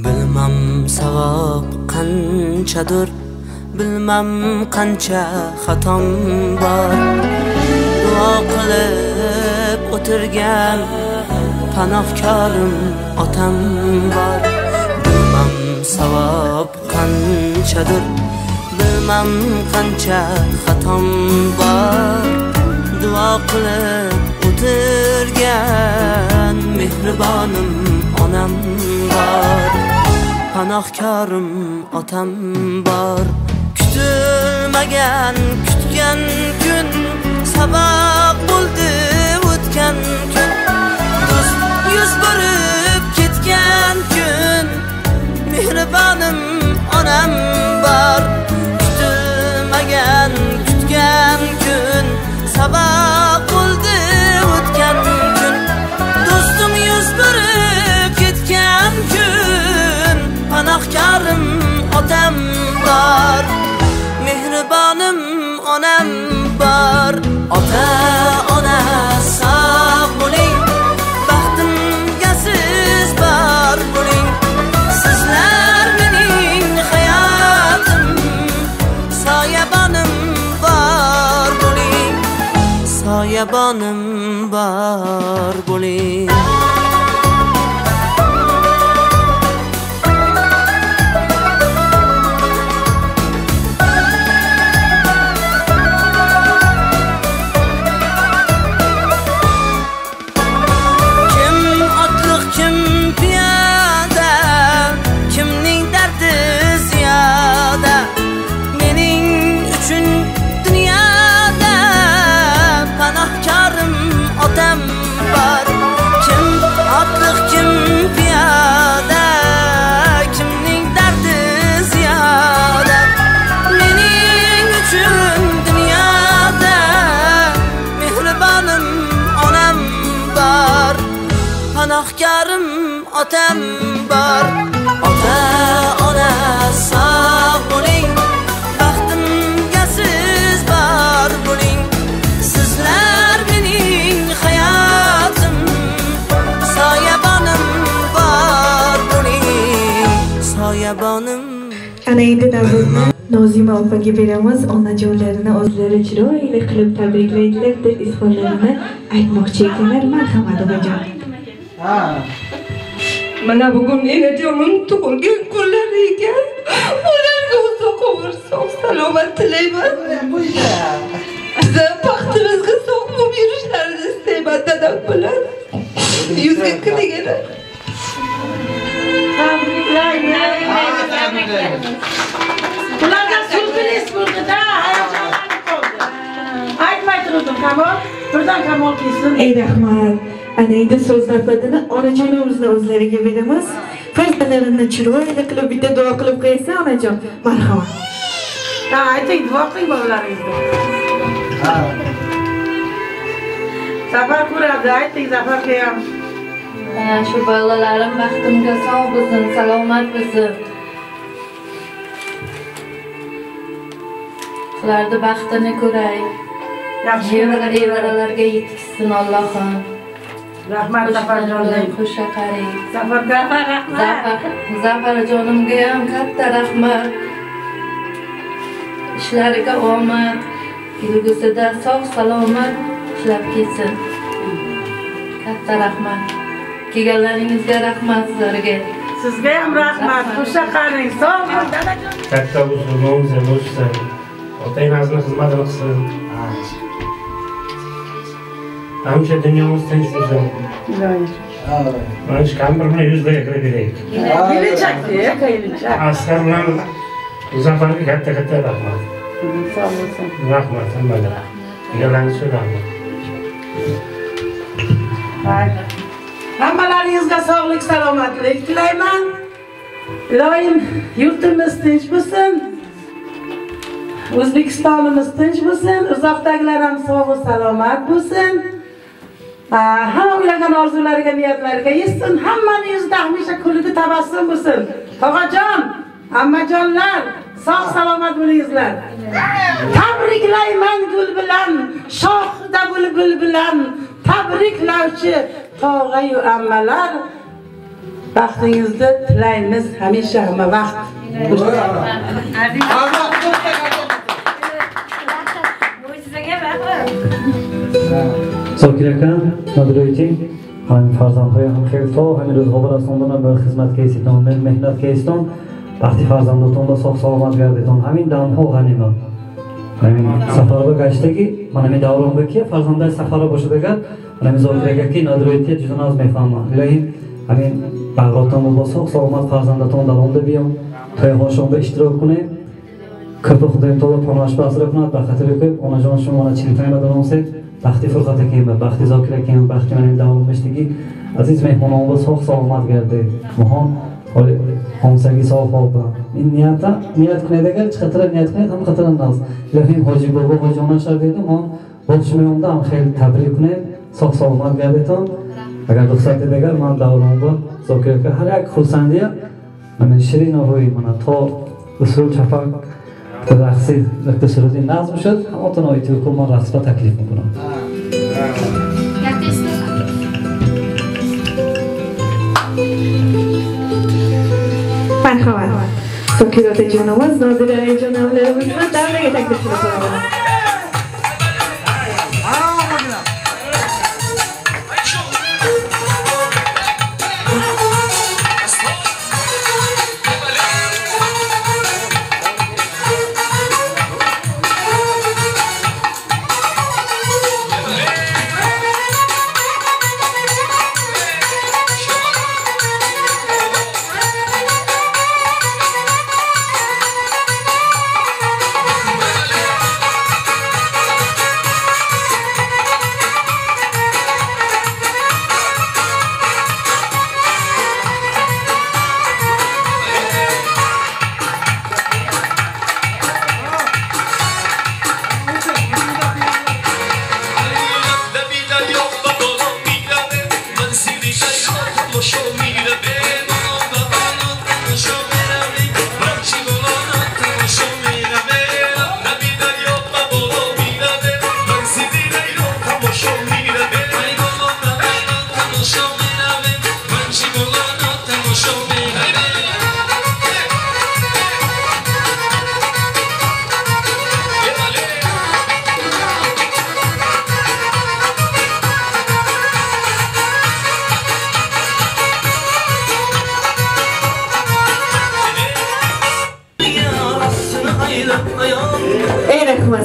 Bilmem savab qanchadir, bilmem qancha xatom bor. Duo qilib o'tirgan panohkorim otam bor. Bilmem savab qanchadir, bilmem qancha xatom bor. Duo qilib o'tirgan mehribonim onam bor. Panohkorim otam bor. Kutilmagan kutgan kun sabab bo'ldi o'tgan kun. Do'st yuz berib ketgan kun mehribonim onam bor. Kutilmagan kutgan kun sabab bo'ldi o'tgan kun. Do'stim yuz berib ketgan kun panohkorim otam bor. Mehribonim onam bor. Ota ona sog' bo'ling, baxtimga siz bor bo'ling. Sizlar mening hayotim, soyabonim bor bo'ling. Soyabonim bor bo'ling. Otam bor. Kim otliq kim piyoda, kimning dardi ziyoda. Mening uchun dunyoda mehribonim onam bor. Panohkorim otam bor. Ota ona sog' bo'ling, baxtimga siz bor bo'ling. Sizlar mening hayotim, soyabonim bor bo'ling. Soyabonim. Ana endi davrni Nozima opaga beramiz. Onajonlarini o'zlari chiroyli qilib tabriklaydilar deb izhorlarini aytmoqchi ekanlar. Marhamat onajon. Mana bugun enajonim tug'ilgan kunlari ekan. Ularga uzoq umr, sog' salomat tilayman. Baxtimizga sog' bo'lib yurishlarini istayman dadam bilan. Yuzga kirganlar. Ularga sulh respublikada hayajonlanib qoldi. Aytmay turdim, Kamol. Birdan Kamol kelsin. Ey rahmat. Ana endi so'z navbatini onajonimizni o'zlariga beramiz. Farzandlarini chiroyli qilib bitta duo qilib qo'ysa onajon. Marhamat. Ayting, duo qiling bolalaringizga. Zafar ko'radi, ayting Zafarga ham. Shu bolalarim baxtimga sog' bo'lsin, salomat bo'lsin. Ularning baxtini ko'ray. Yaxshi evaralarga yetkazsin Allohim. Rahmat Zafarjonlar. Xush qaring. Zafarga rahmat. Zafarjonimga ham katta rahmat. Ishlariga omad, kelgusida sog' salomat ishlab kelsin. Katta rahmat. Kelganlaringizga rahmat sizlarga. Sizga ham rahmat. Xush qaring. Sog' bo'ling dadajon. Katta bo'lsangiz ham bo'lsin. Otangizning xizmatini qilsin. Hamisha dunyomiz tinch bo'lsin. Mana shu kampir bilan yuzlarga kirib beraylik. Kelinchak. Asqar bilan Zafarga katta rahmat. Sog' bo'lsin. Rahmat hammaga. Kelganlaringiz uchun rahmat. Hammalaringizga sog'lik, salomatlik tilayman. Iloyim yurtimiz tinch bo'lsin. O'zbekistonimiz tinch bo'lsin. Uzoqdagilar ham sog' va salomat bo'lsin. Hamma o'ylagan orzulariga, niyatlariga yetsin. Hammaning yuzida hamisha kulgi tabassum bo'lsin. Tog'ajon, ammajonlar, sog' salomat bo'lingizlar. Tabriklayman gul bilan, shohida bulbul bilan. Tabriklovchi tog'a-yu ammalar. Baxtingizni tilaymiz hamisha hamma vaqt. Zokir aka, Nodir ayting, men farzandlarim ham xeyr to, men ro'z xobarastondan bir xizmatga iston, men mehnatga iston, baxti farzandotonda sog' salomat garditon, hamin damho g'animam. Men safarga gashdagi, mana men davronga farzanday safara boshidaga, mana men Zokir akaki Nodir aytdi, juda noz mefahmam. Ilohim, hamin bag'roton sog' salomat farzandoton davomda biyam, to'y xoshonda ishtirok qiling. Kapı Xudoyim to'la panosh basra kunat, baxtli ko'p, onajon shumona chiltaymadan olsak, baxti Furqat akam, baxti Zokir akam, baxti mening davomlashdagi aziz mehmonlarimiz sog' salomat gardi. Muhon xomsagi sog' bo'ldi. Men niyat qiladigan chiqatira niyat qilib ham qatiranamiz. Ilohim hoji bobo hojona shartida men bo'lishmayomda ham xeyr tabrik qilib, sog' salomat garditon. Agar ruxsat edagar men davomda Zokir aka har ak xursandiyam. Mana shirin o'g'il mana to usul chafaq رقصی اقتصادی نظم شد اما تو نایتی بکن من رقص را تکلیف میکنم مرحبا سکیرات جانواز ناظرای جانوالرمز را در نگه تکلیف میکنم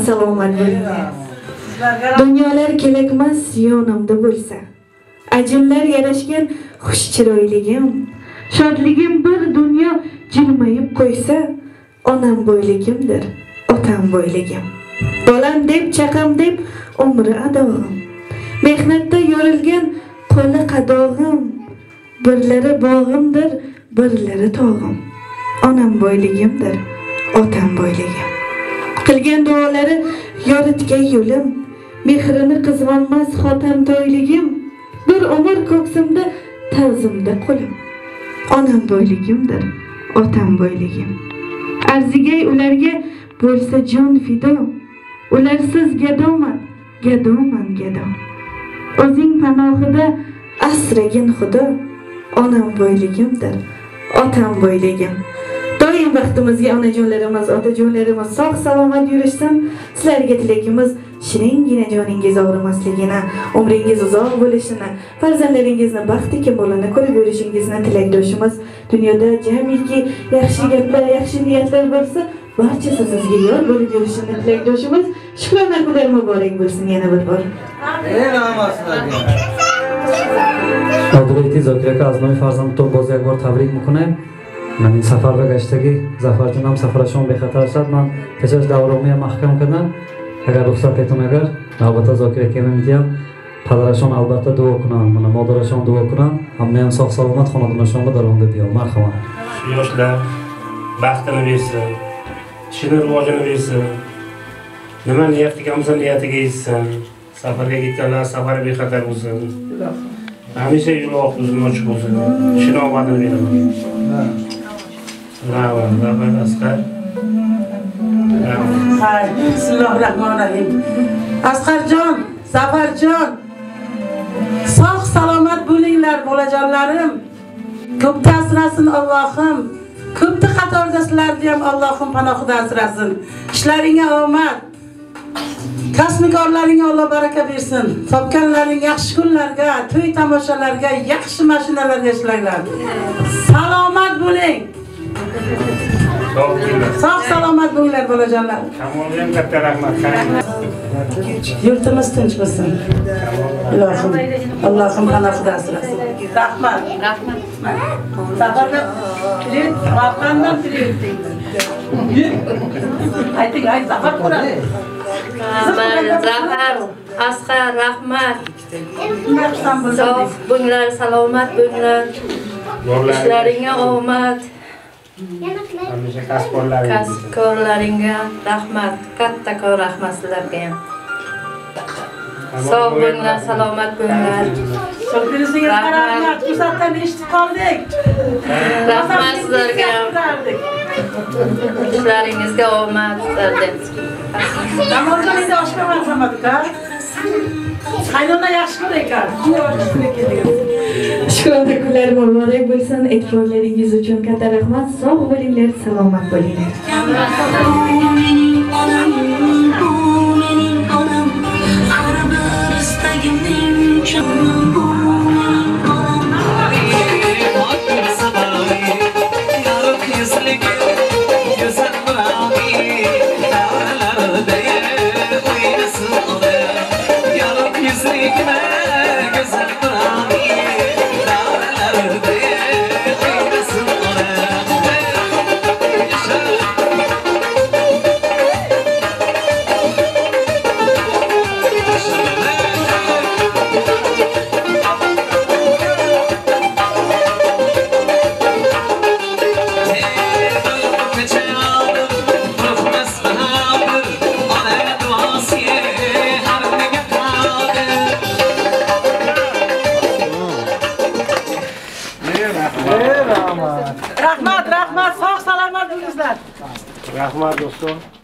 salomat bo'ling. Dunyolar kerakmas yonimda bo'lsa. Ajinlar yarashgan xush chiroyligim, shodligim bir dunyo jilmayib qo'ysa, onam bo'yligimdir, otam bo'yligim. Bolam deb, chaqam deb umri adog'im. Mehnatda yorilgan qo'li qadog'im, birlari bog'imdir, birlari tog'im. Onam bo'yligimdir, otam bo'yligim. Qilgan duolari yoritgan yo'lim, mehrini qizg'onmas xotam to'yligim, bir umr ko'ksimda ta'zimda qo'lim. Onam bo'yligimdir, otam bo'yligim. Arzigay ularga bo'lsa jon fido, ularsiz gadoman, gadoman gado. O'zing panohida asragin Xudo, onam bo'yligimdir, otam bo'yligim. Doim vaqtimizga onajonlarimiz, otajonlarimiz sog' salomat yurishsin. Sizlarga tilakimiz shiringina joningiz og'rimasligini, umringiz uzoq bo'lishini, farzandlaringizni baxtli kamolini ko'rib yurishingizni tilakdoshimiz. Dunyoda jamiki yaxshi gaplar, yaxshi niyatlar bo'lsa, barchasi sizga yor bo'lib yurishini tilakdoshimiz. Shukrona kunlar muborak bo'lsin yana bir bor. Nodir Zokir aka az nomi farzandton boz یک بار تبریک میکنم. من این سفر به گشتگی زفرجون هم سفرشون به خطر شد. من پسرش دورامی محکم کردم. اگر رخصتتون اگر البته زاکر که میگم پدرشون البته دعا کنم، من مادرشون دعا کنم، همه هم ساخت سلامت خانواده‌شون رو درونده بیام. مرحبا. Yoshlar baxtini bersin, ishini rivojini bersin. Nima niyat qilganmisan niyatiga yetsin. Safarga ketganlar safari bexatar bo'lsin. Hamisha yo'l o'zini ochiq bo'lsin. Ishini omadini beraman. Asqar. Bismillahirrahmanirrahim. Asqarjon, Safarjon, sog' salomat bo'linglar bolajonlarim. Ko'pda asrasin Allohim. Ko'pda qatordasizlarni ham Allohim panohida asrasin. Ishlaringga omad. Kasbkorlaringga Alloh baraka bersin. Topganlaring yaxshi kunlarga, to'y tomoshalarga, yaxshi mashinalarga ishlanglar. Salomat bo'ling. Sog' salomat bo'linglar bolajonlar. Kamolga ham katta rahmat. Yurtimiz tinch bo'lsin. Ilohim, Allohim panohida asrasin. Rahmat. Rahmat. Safarga kiring, vaqtdan kiring. Ayting, ay safar quradi. Zafar, Asqar, rahmat. Yaxshi Sog' bo'linglar, salomat bo'linglar. Ishlaringga omad. Hamisha Kasbkorlaringga rahmat. Kattakon rahmat sizlarga ham. Sog' bo'linglar, salomat bo'linglar. So'zingizga rahmat. To'satdan eshitib qoldik. Rahmat sizlarga ham. Ishlaringizga omad sizlarga. Namozdan endi oshga marhamat-ka. Qaynona yaxshi kun ekan. Shukrona kunlar muborak bo'lsin. E'tiborlaringiz uchun katta rahmat. Sog' bo'linglar, salomat bo'linglar. Rahmat, sog' salomat bo'linglar. Rahmat do'stim.